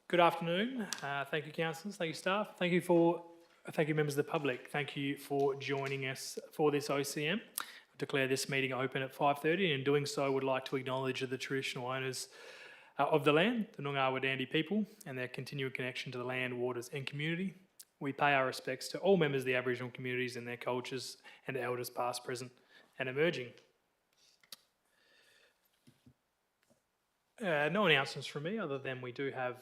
Good afternoon. Thank you, councillors. Thank you, staff. Thank you, members of the public. Thank you for joining us for this OCM. I declare this meeting open at 5:30, and in doing so, I would like to acknowledge the traditional owners of the land, the Noongar Wadandi people, and their continuing connection to the land, waters, and community. We pay our respects to all members of the Aboriginal communities and their cultures, and elders past, present, and emerging. No announcements from me, other than we do have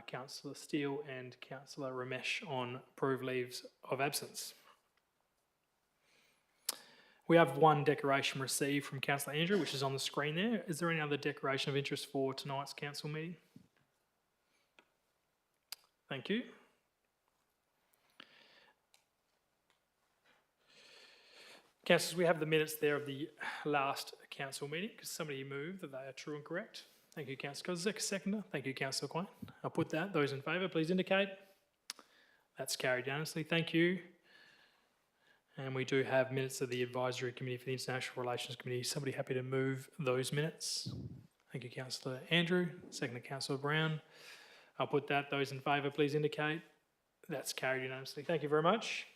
Councillor Steele and Councillor Ramesh on approved leaves of absence. We have one declaration received from Councillor Andrew, which is on the screen there. Is there any other declaration of interest for tonight's council meeting? Thank you. Councillors, we have the minutes there of the last council meeting. Because somebody moved that they are true and correct. Thank you, Councillor Kozak. Seconder. Thank you, Councillor Quine. I'll put that. Those in favour, please indicate. That's carried unanimously. Thank you. And we do have minutes of the Advisory Committee for the International Relations Committee. Somebody happy to move those minutes? Thank you, Councillor Andrew. Seconder, Councillor Brown. I'll put that. Those in favour, please indicate. That's carried unanimously. Thank you very much.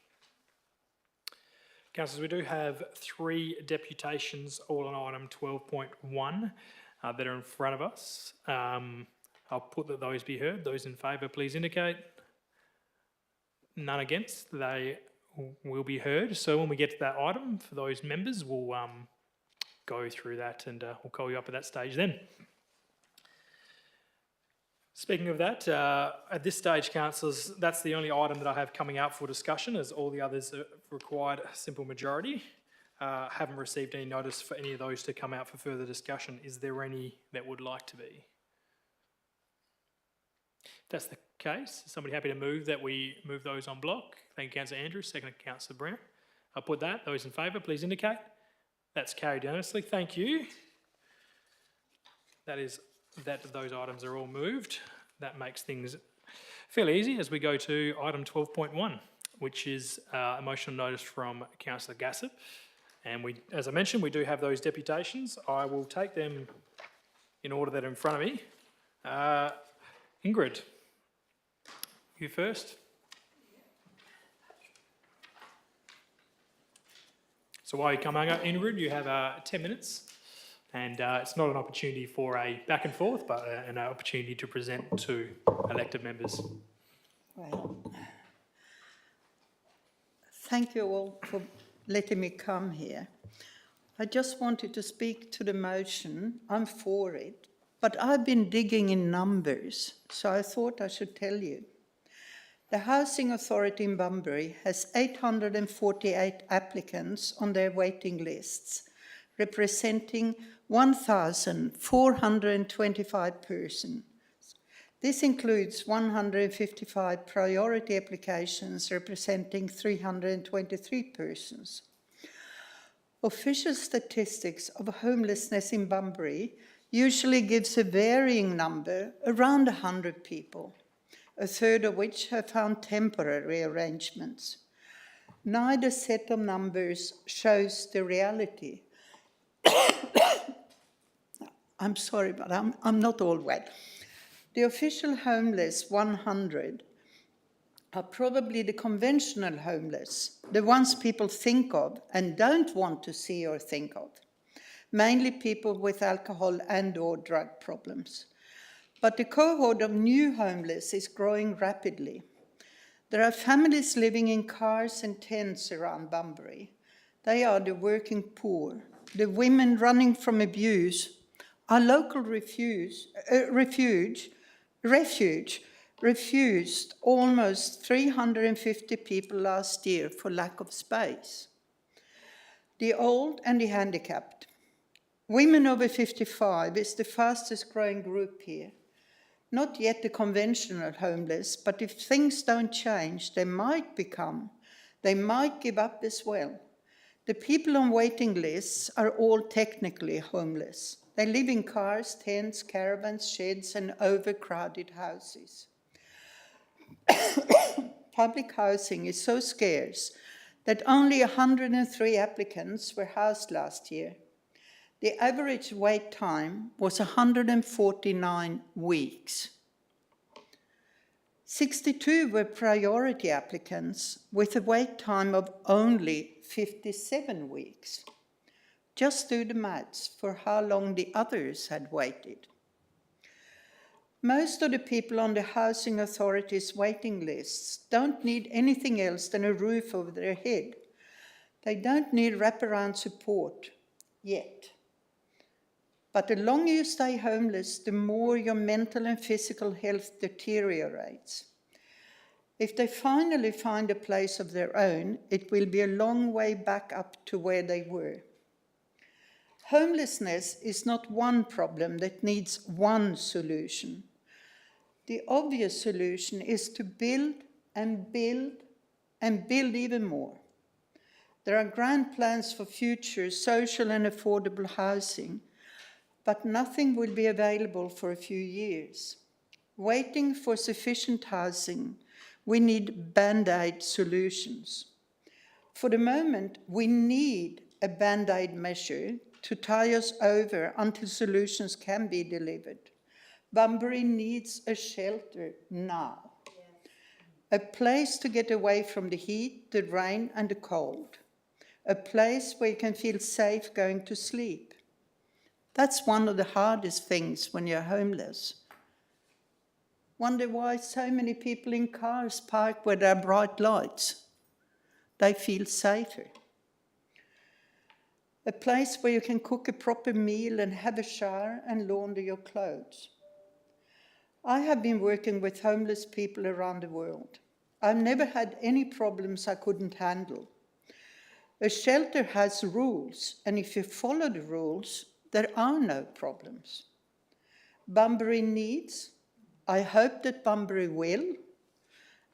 Councillors, we do have 3 deputations, all on item 12.1, that are in front of us. I'll put that those be heard. Those in favour, please indicate. None against. They will be heard. So when we get to that item, for those members, we'll go through that, and we'll call you up at that stage then. Speaking of that, at this stage, councillors, that's the only item that I have coming out for discussion, as all the others required a simple majority. Haven't received any notice for any of those to come out for further discussion. Is there any that would like to be? If that's the case, is somebody happy to move that we move those on block? Thank you, Councillor Andrews. Second, Councillor Brown. I'll put that. Those in favour, please indicate. That's carried unanimously. Thank you. Those items are all moved. That makes things fairly easy as we go to item 12.1, which is a motion notice from Councillor Gassett. And we, as I mentioned, we do have those deputations. I will take them in order that are in front of me. Ingrid, you first. So while you come on, Ingrid, you have 10 minutes. And it's not an opportunity for a back and forth, but an opportunity to present to elected members. Well, thank you all for letting me come here. I just wanted to speak to the motion. I'm for it, but I've been digging in numbers, so I thought I should tell you. The Housing Authority in Bunbury has 848 applicants on their waiting lists, representing 1,425 persons. This includes 155 priority applications representing 323 persons. Official statistics of homelessness in Bunbury usually gives a varying number, around 100 people, a third of which have found temporary arrangements. Neither set of numbers shows the reality. I'm sorry, but I'm not all well. The official homeless 100 are probably the conventional homeless, the ones people think of and don't want to see or think of, mainly people with alcohol and/or drug problems. But the cohort of new homeless is growing rapidly. There are families living in cars and tents around Bunbury. They are the working poor, the women running from abuse. Our local refuge refused almost 350 people last year for lack of space. The old and the handicapped. Women over 55 is the fastest growing group here. Not yet the conventional homeless, but if things don't change, they might give up as well. The people on waiting lists are all technically homeless. They live in cars, tents, caravans, sheds, and overcrowded houses. Public housing is so scarce that only 103 applicants were housed last year. The average wait time was 149 weeks. 62 were priority applicants with a wait time of only 57 weeks. Just do the maths for how long the others had waited. Most of the people on the Housing Authority's waiting lists don't need anything else than a roof over their head. They don't need wraparound support yet. But the longer you stay homeless, the more your mental and physical health deteriorates. If they finally find a place of their own, it will be a long way back up to where they were. Homelessness is not one problem that needs one solution. The obvious solution is to build and build and build even more. There are grand plans for future social and affordable housing, but nothing will be available for a few years. Waiting for sufficient housing, we need Band-Aid solutions. For the moment, we need a Band-Aid measure to tie us over until solutions can be delivered. Bunbury needs a shelter now. A place to get away from the heat, the rain and the cold. A place where you can feel safe going to sleep. That's one of the hardest things when you're homeless. Wonder why so many people in cars park where there are bright lights. They feel safer. A place where you can cook a proper meal and have a shower and launder your clothes. I have been working with homeless people around the world. I've never had any problems I couldn't handle. A shelter has rules, and if you follow the rules, there are no problems. Bunbury needs, I hope that Bunbury will,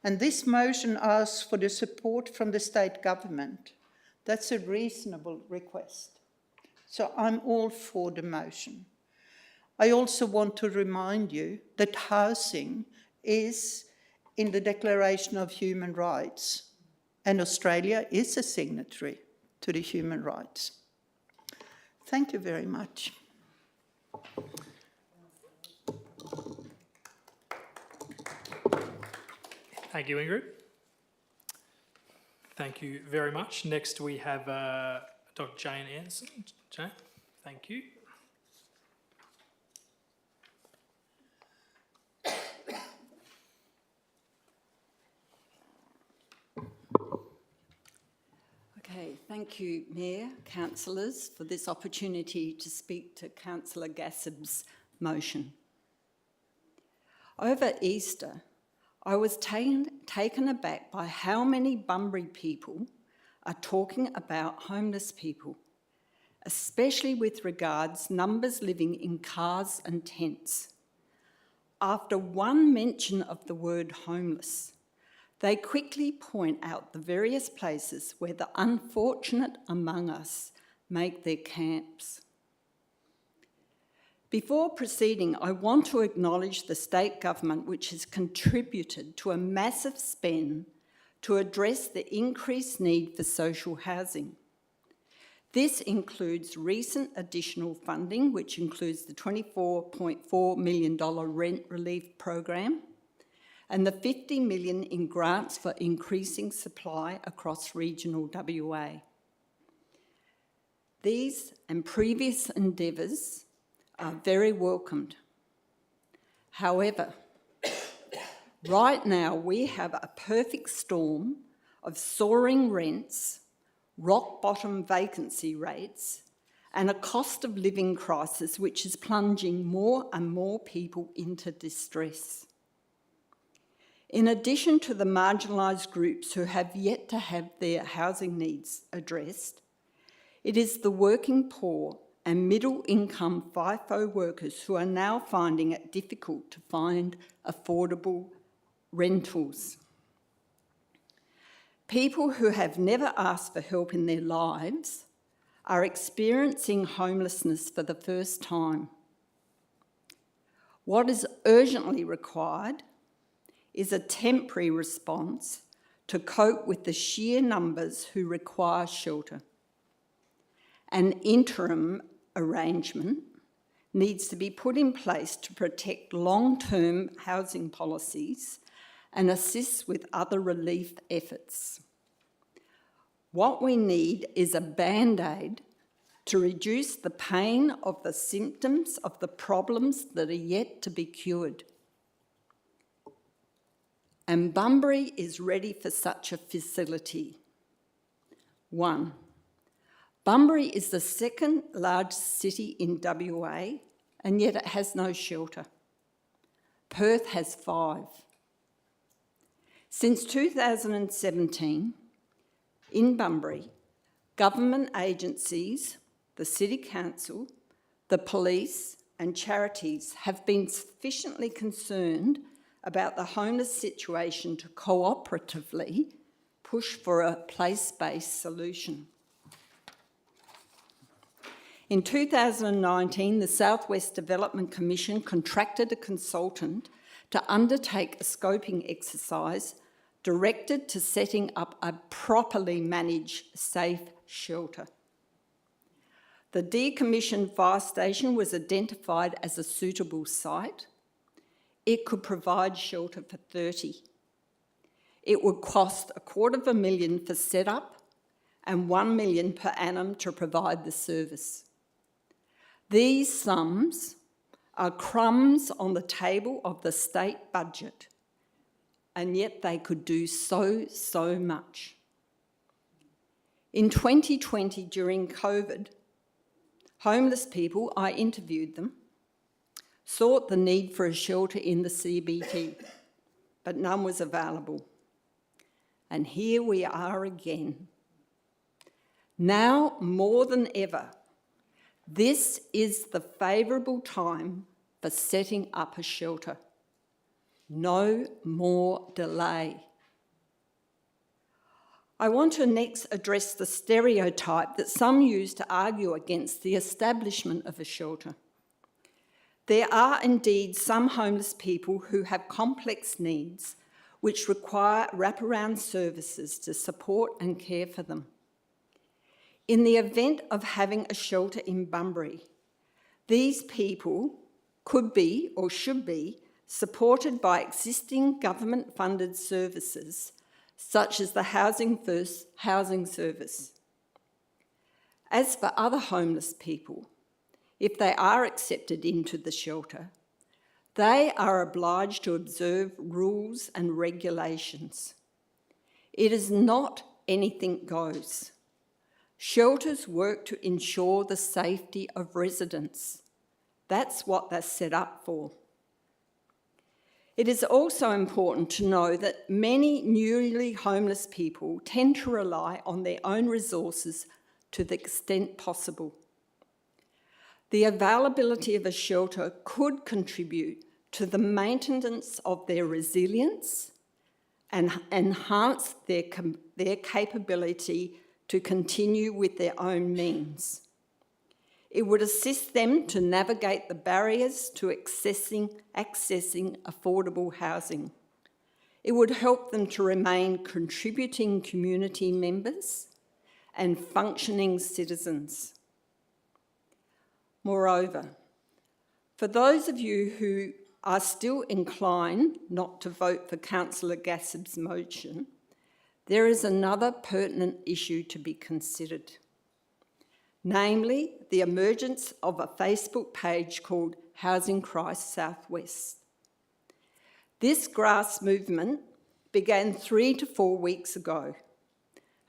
and this motion asks for the support from the state government. That's a reasonable request. So I'm all for the motion. I also want to remind you that housing is in the Declaration of Human Rights, and Australia is a signatory to the human rights. Thank you very much. Thank you, Ingrid. Thank you very much. Next we have Dr. Jane Anderson. Jane, thank you. Okay, thank you, Mayor, councillors, for this opportunity to speak to Councillor Gassab's motion. Over Easter, I was taken aback by how many Bunbury people are talking about homeless people, especially with regards numbers living in cars and tents. After one mention of the word homeless, they quickly point out the various places where the unfortunate among us make their camps. Before proceeding, I want to acknowledge the state government which has contributed to a massive spend to address the increased need for social housing. This includes recent additional funding, which includes the $24.4 million rent relief program, and the $50 million in grants for increasing supply across regional WA. These and previous endeavours are very welcomed. However, right now we have a perfect storm of soaring rents, rock-bottom vacancy rates, and a cost of living crisis which is plunging more and more people into distress. In addition to the marginalised groups who have yet to have their housing needs addressed, it is the working poor and middle-income FIFO workers who are now finding it difficult to find affordable rentals. People who have never asked for help in their lives are experiencing homelessness for the first time. What is urgently required is a temporary response to cope with the sheer numbers who require shelter. An interim arrangement needs to be put in place to protect long-term housing policies and assists with other relief efforts. What we need is a Band-Aid to reduce the pain of the symptoms of the problems that are yet to be cured. And Bunbury is ready for such a facility. 1. Bunbury is the second largest city in WA, and yet it has no shelter. Perth has 5. Since 2017, in Bunbury, government agencies, the City Council, the police and charities have been sufficiently concerned about the homeless situation to cooperatively push for a place-based solution. In 2019, the South West Development Commission contracted a consultant to undertake a scoping exercise directed to setting up a properly managed safe shelter. The decommissioned fire station was identified as a suitable site. It could provide shelter for 30. It would cost $250,000 for setup and $1 million per annum to provide the service. These sums are crumbs on the table of the state budget, and yet they could do so much. In 2020, during COVID, homeless people, I interviewed them, sought the need for a shelter in the CBD, but none was available. And here we are again. Now more than ever, this is the favourable time for setting up a shelter. No more delay. I want to next address the stereotype that some use to argue against the establishment of a shelter. There are indeed some homeless people who have complex needs which require wraparound services to support and care for them. In the event of having a shelter in Bunbury, these people could be or should be supported by existing government-funded services such as the Housing First housing service. As for other homeless people, if they are accepted into the shelter, they are obliged to observe rules and regulations. It is not anything goes. Shelters work to ensure the safety of residents. That's what they're set up for. It is also important to know that many newly homeless people tend to rely on their own resources to the extent possible. The availability of a shelter could contribute to the maintenance of their resilience and enhance their capability to continue with their own means. It would assist them to navigate the barriers to accessing affordable housing. It would help them to remain contributing community members and functioning citizens. Moreover, for those of you who are still inclined not to vote for Councillor Gassab's motion, there is another pertinent issue to be considered, namely the emergence of a Facebook page called Housing Christ South West. This grass movement began 3 to 4 weeks ago,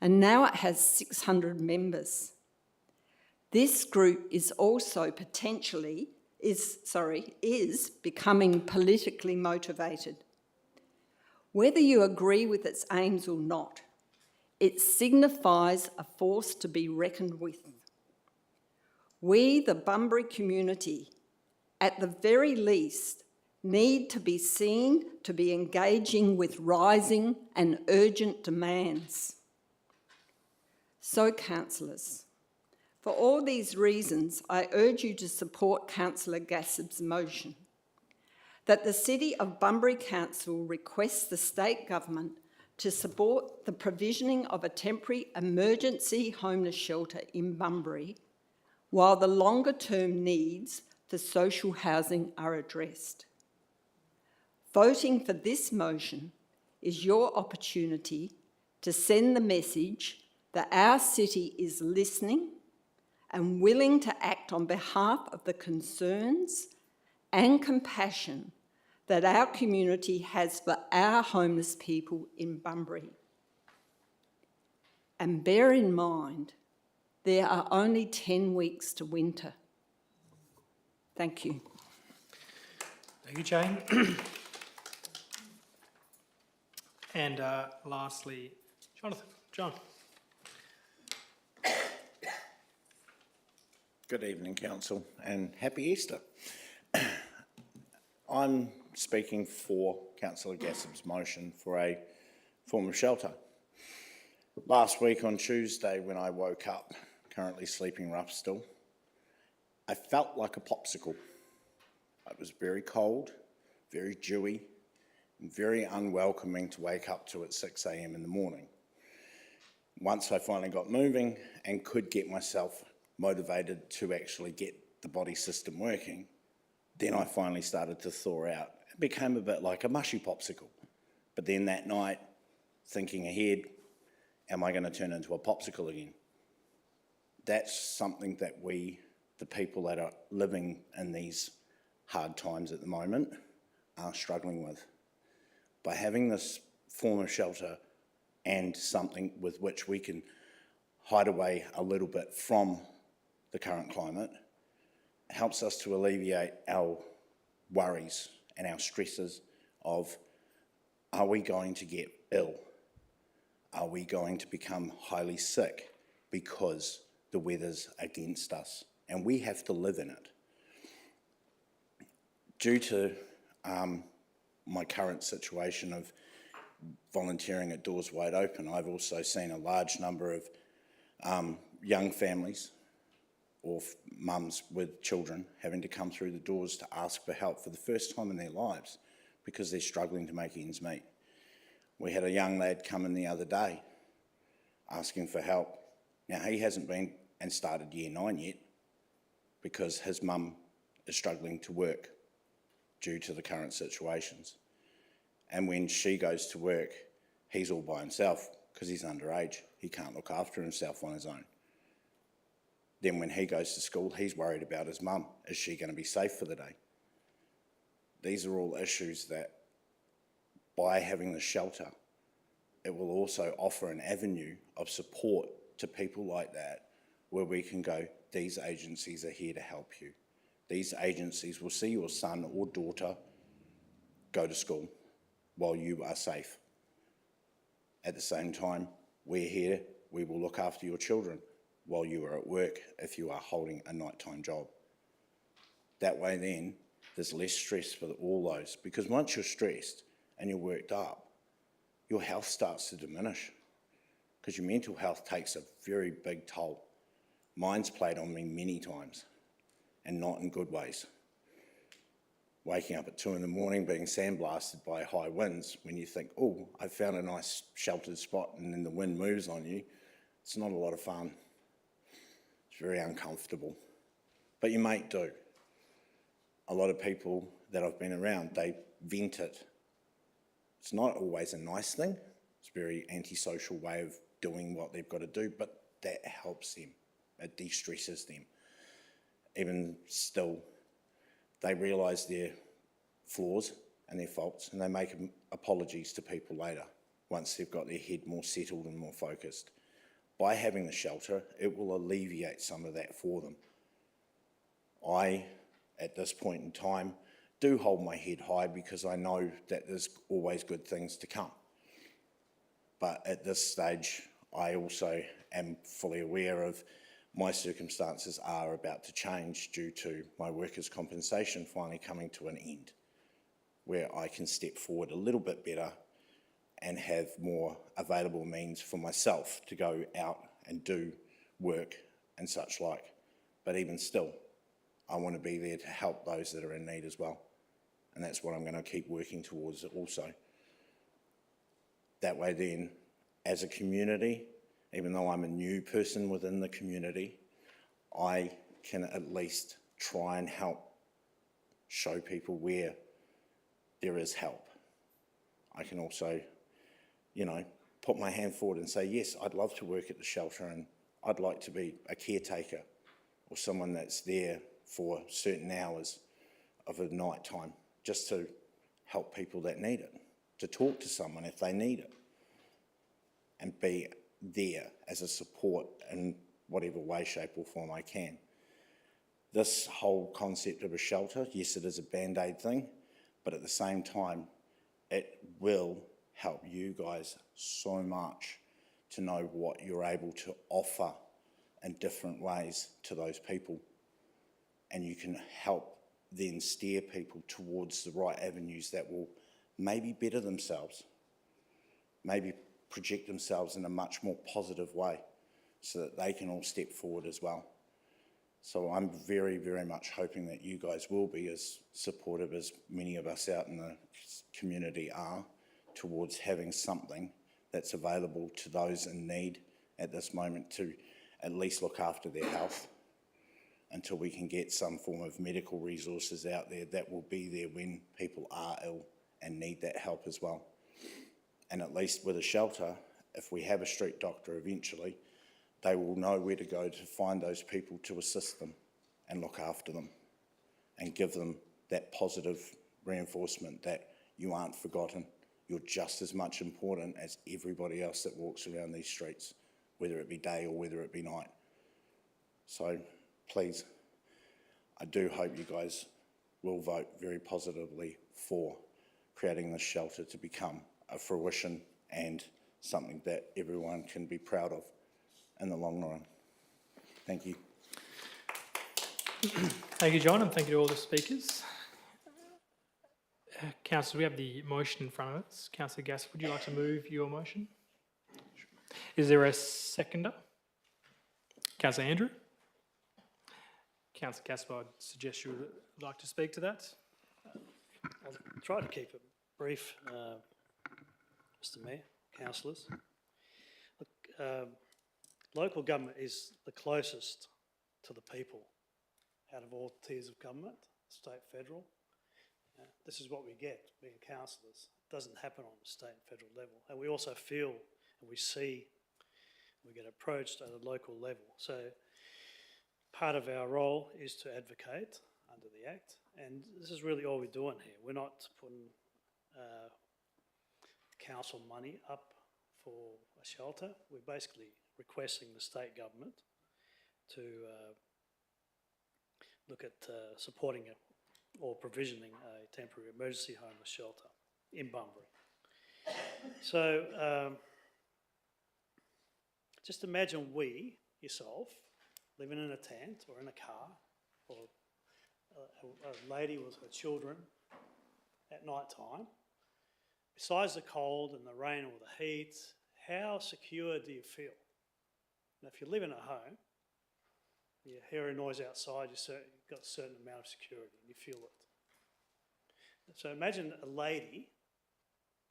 and now it has 600 members. This group is also is becoming politically motivated. Whether you agree with its aims or not, it signifies a force to be reckoned with. We, the Bunbury community, at the very least, need to be seen to be engaging with rising and urgent demands. So, councillors, for all these reasons, I urge you to support Councillor Gassab's motion that the City of Bunbury Council requests the state government to support the provisioning of a temporary emergency homeless shelter in Bunbury while the longer-term needs for social housing are addressed. Voting for this motion is your opportunity to send the message that our city is listening and willing to act on behalf of the concerns and compassion that our community has for our homeless people in Bunbury. And bear in mind, there are only 10 weeks to winter. Thank you. Thank you, Jane. And lastly, Jonathan. John. Good evening, Council, and happy Easter. I'm speaking for Councillor Gassab's motion for a form of shelter. Last week on Tuesday, when I woke up, currently sleeping rough still, I felt like a popsicle. It was very cold, very dewy, and very unwelcoming to wake up to at 6 a.m. in the morning. Once I finally got moving and could get myself motivated to actually get the body system working, then I finally started to thaw out. It became a bit like a mushy popsicle. But then that night, thinking ahead, am I going to turn into a popsicle again? That's something that we, the people that are living in these hard times at the moment, are struggling with. By having this form of shelter and something with which we can hide away a little bit from the current climate, helps us to alleviate our worries and our stresses of, are we going to get ill? Are we going to become highly sick because the weather's against us and we have to live in it? Due to my current situation of volunteering at Doors Wide Open, I've also seen a large number of young families or mums with children having to come through the doors to ask for help for the first time in their lives because they're struggling to make ends meet. We had a young lad come in the other day asking for help. Now, he hasn't been and started year 9 yet because his mum is struggling to work due to the current situations. And when she goes to work, he's all by himself because he's underage. He can't look after himself on his own. Then when he goes to school, he's worried about his mum. Is she going to be safe for the day? These are all issues that, by having the shelter, it will also offer an avenue of support to people like that, where we can go, these agencies are here to help you. These agencies will see your son or daughter go to school while you are safe. At the same time, we're here, we will look after your children while you are at work if you are holding a nighttime job. That way then, there's less stress for all those, because once you're stressed and you're worked up, your health starts to diminish because your mental health takes a very big toll. Mine's played on me many times and not in good ways. Waking up at 2 in the morning being sandblasted by high winds when you think, oh, I found a nice sheltered spot, and then the wind moves on you, it's not a lot of fun. It's very uncomfortable, but you might do. A lot of people that I've been around, they vent it. It's not always a nice thing. It's a very antisocial way of doing what they've got to do, but that helps them. It de-stresses them. Even still, they realise their flaws and their faults, and they make apologies to people later once they've got their head more settled and more focused. By having the shelter, it will alleviate some of that for them. I, at this point in time, do hold my head high because I know that there's always good things to come. But at this stage, I also am fully aware of my circumstances are about to change due to my workers' compensation finally coming to an end, where I can step forward a little bit better and have more available means for myself to go out and do work and such like. But even still, I want to be there to help those that are in need as well. And that's what I'm going to keep working towards also. That way then, as a community, even though I'm a new person within the community, I can at least try and help show people where there is help. I can also you know, put my hand forward and say, yes, I'd love to work at the shelter and I'd like to be a caretaker or someone that's there for certain hours of a night time just to help people that need it, to talk to someone if they need it, and be there as a support in whatever way, shape or form I can. This whole concept of a shelter, yes, it is a Band-Aid thing, but at the same time, it will help you guys so much to know what you're able to offer in different ways to those people. And you can help then steer people towards the right avenues that will maybe better themselves, maybe project themselves in a much more positive way so that they can all step forward as well. So I'm very, very much hoping that you guys will be as supportive as many of us out in the community are towards having something that's available to those in need at this moment to at least look after their health until we can get some form of medical resources out there that will be there when people are ill and need that help as well. And at least with a shelter, if we have a street doctor eventually, they will know where to go to find those people to assist them and look after them and give them that positive reinforcement that you aren't forgotten. You're just as much important as everybody else that walks around these streets, whether it be day or whether it be night. So please, I do hope you guys will vote very positively for creating this shelter to become a fruition and something that everyone can be proud of in the long run. Thank you. Thank you, John, and thank you to all the speakers. Councillor, we have the motion in front of us. Councillor Gass, would you like to move your motion? Is there a seconder? Councillor Andrew? Councillor Gaspar, I'd suggest you would like to speak to that. I'll try to keep it brief, Mr Mayor, councillors. Look, local government is the closest to the people out of all tiers of government, state, federal. This is what we get being councillors. It doesn't happen on the state and federal level. And we also feel and we see, we get approached at a local level. So part of our role is to advocate under the Act, and this is really all we're doing here. We're not putting council money up for a shelter. We're basically requesting the state government to look at supporting or provisioning a temporary emergency homeless shelter in Bunbury. So just imagine yourself, living in a tent or in a car, or a lady with her children at night time. Besides the cold and the rain or the heat, how secure do you feel? Now, if you live in a home, you hear a noise outside, you've got a certain amount of security and you feel it. So imagine a lady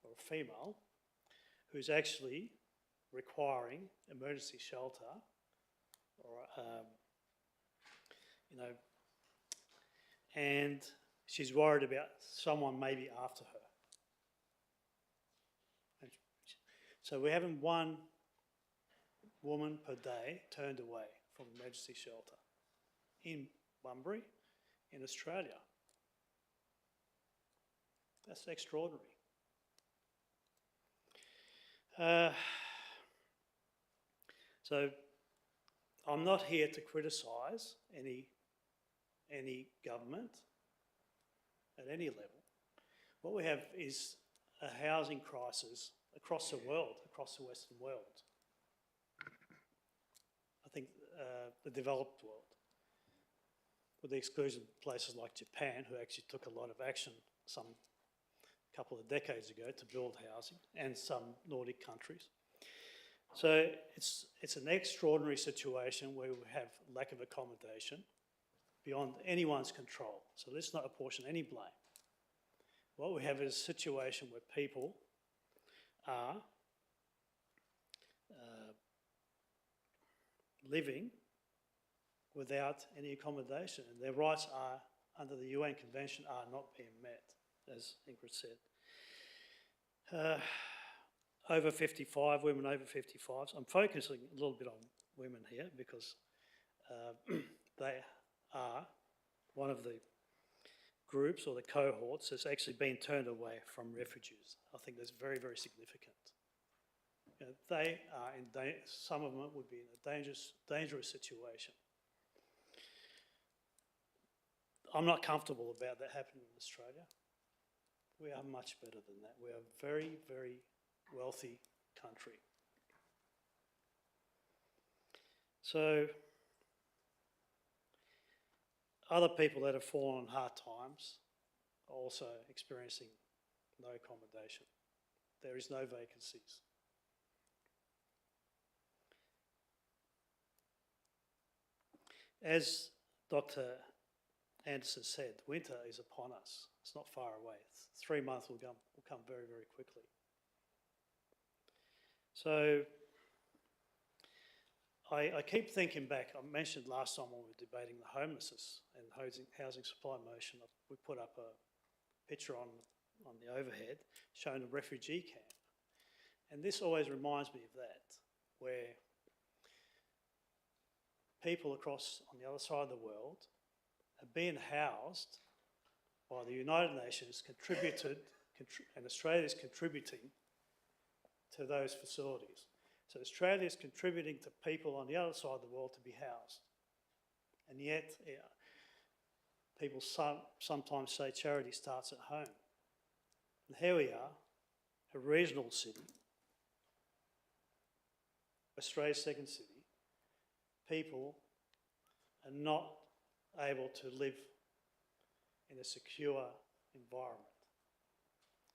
or a female who's actually requiring emergency shelter or, and she's worried about someone maybe after her. So we're having one woman per day turned away from emergency shelter in Bunbury, in Australia. That's extraordinary. So I'm not here to criticise any government at any level. What we have is a housing crisis across the world, across the Western world. I think the developed world, with the exclusion of places like Japan, who actually took a lot of action some couple of decades ago to build housing, and some Nordic countries. So it's an extraordinary situation where we have lack of accommodation beyond anyone's control. So let's not apportion any blame. What we have is a situation where people are living without any accommodation, and their rights are, under the UN Convention, are not being met, as Ingrid said. over 55, women over 55s. I'm focusing a little bit on women here because they are one of the groups or the cohorts that's actually been turned away from refugees. I think that's very, very significant. You know, they are in some of them would be in a dangerous situation. I'm not comfortable about that happening in Australia. We are much better than that. We are a very, very wealthy country. So, other people that have fallen on hard times are also experiencing no accommodation. There is no vacancies. As Dr. Anderson said, winter is upon us. It's not far away. 3 months will come very, very quickly. So I keep thinking back. I mentioned last time when we were debating the homelessness and housing supply motion, we put up a picture on the overhead showing a refugee camp. And this always reminds me of that, where people across on the other side of the world are being housed by the United Nations, and Australia is contributing to those facilities. So Australia is contributing to people on the other side of the world to be housed. And yet, people sometimes say charity starts at home. And here we are, a regional city, Australia's second city. People are not able to live in a secure environment,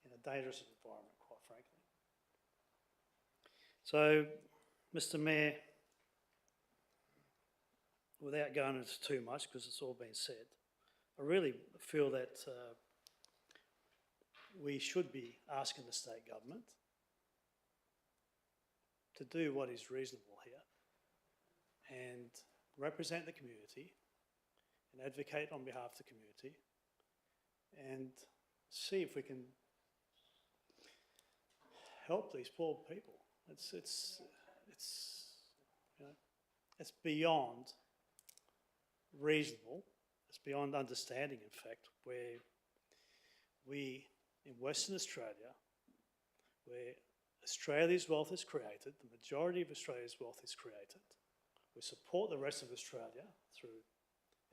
in a dangerous environment, quite frankly. So, Mr. Mayor, without going into too much, because it's all been said, I really feel that we should be asking the state government to do what is reasonable here and represent the community and advocate on behalf of the community and see if we can help these poor people. It's you know, it's beyond reasonable. It's beyond understanding, in fact, where we in Western Australia, where Australia's wealth is created, the majority of Australia's wealth is created. We support the rest of Australia through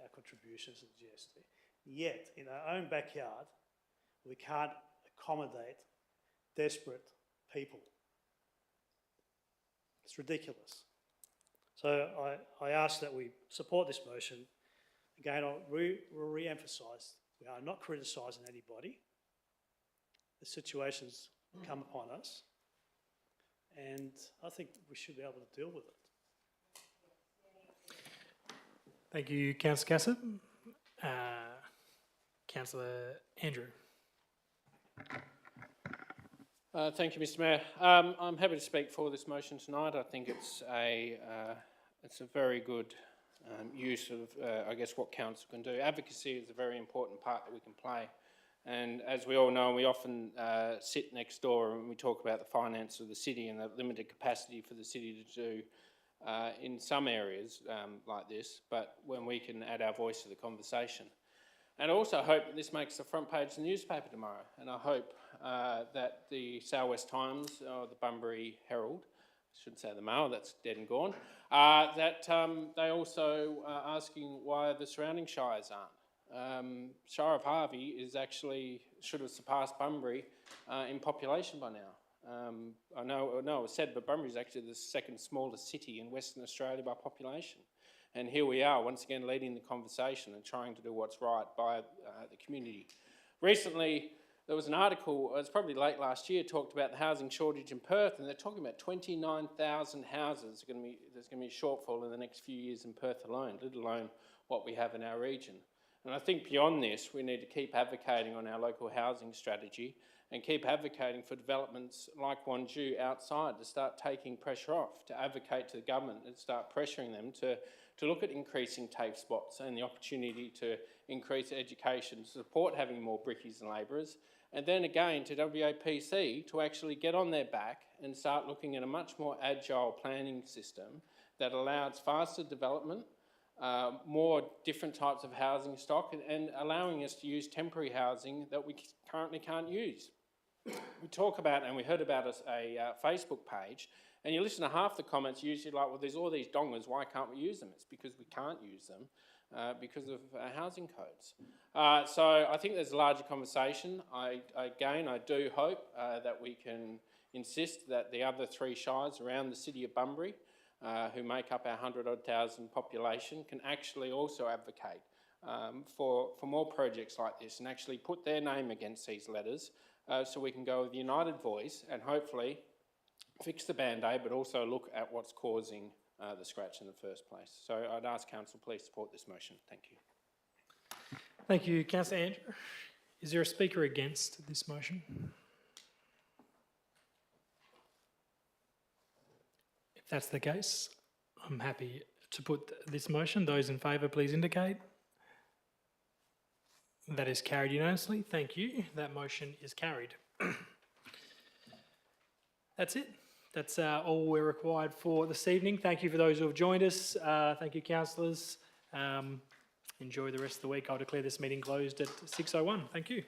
our contributions to the GST. Yet, in our own backyard, we can't accommodate desperate people. It's ridiculous. So I ask that we support this motion. Again, I'll re-emphasise, we are not criticising anybody. The situations come upon us, and I think we should be able to deal with it. Thank you, Councillor Cassett. Councillor Andrew. Thank you, Mr. Mayor. I'm happy to speak for this motion tonight. I think it's a very good use of, I guess, what council can do. Advocacy is a very important part that we can play. And as we all know, we often sit next door and we talk about the finance of the city and the limited capacity for the city to do in some areas like this, but when we can add our voice to the conversation. And I also hope that this makes the front page of the newspaper tomorrow. And I hope that the South West Times or the Bunbury Herald, I shouldn't say the Mail, that's dead and gone, that they also are asking why the surrounding shires aren't. Shire of Harvey is actually, should have surpassed Bunbury in population by now. I know it was said, but Bunbury is actually the second smallest city in Western Australia by population. And here we are, once again, leading the conversation and trying to do what's right by the community. Recently, there was an article, it was probably late last year, talked about the housing shortage in Perth, and they're talking about 29,000 houses. There's going to be a shortfall in the next few years in Perth alone, let alone what we have in our region. And I think beyond this, we need to keep advocating on our local housing strategy and keep advocating for developments like Wonju outside to start taking pressure off, to advocate to the government and start pressuring them to look at increasing TAFE spots and the opportunity to increase education, to support having more brickies and labourers, and then again to WAPC to actually get on their back and start looking at a much more agile planning system that allows faster development, more different types of housing stock, and allowing us to use temporary housing that we currently can't use. We talk about, and we heard about a Facebook page, and you listen to half the comments, usually like, well, there's all these dongas, why can't we use them? It's because we can't use them because of housing codes. So I think there's a larger conversation. I do hope that we can insist that the other 3 shires around the city of Bunbury, who make up our 100,000 population, can actually also advocate for more projects like this and actually put their name against these letters so we can go with a united voice and hopefully fix the Band-Aid, but also look at what's causing the scratch in the first place. So I'd ask Council please support this motion. Thank you. Thank you, Councillor Andrew. Is there a speaker against this motion? If that's the case, I'm happy to put this motion. Those in favour, please indicate. That is carried unanimously. Thank you. That motion is carried. That's it. That's all we're required for this evening. Thank you for those who have joined us. Thank you, councillors. Enjoy the rest of the week. I'll declare this meeting closed at 6:01. Thank you.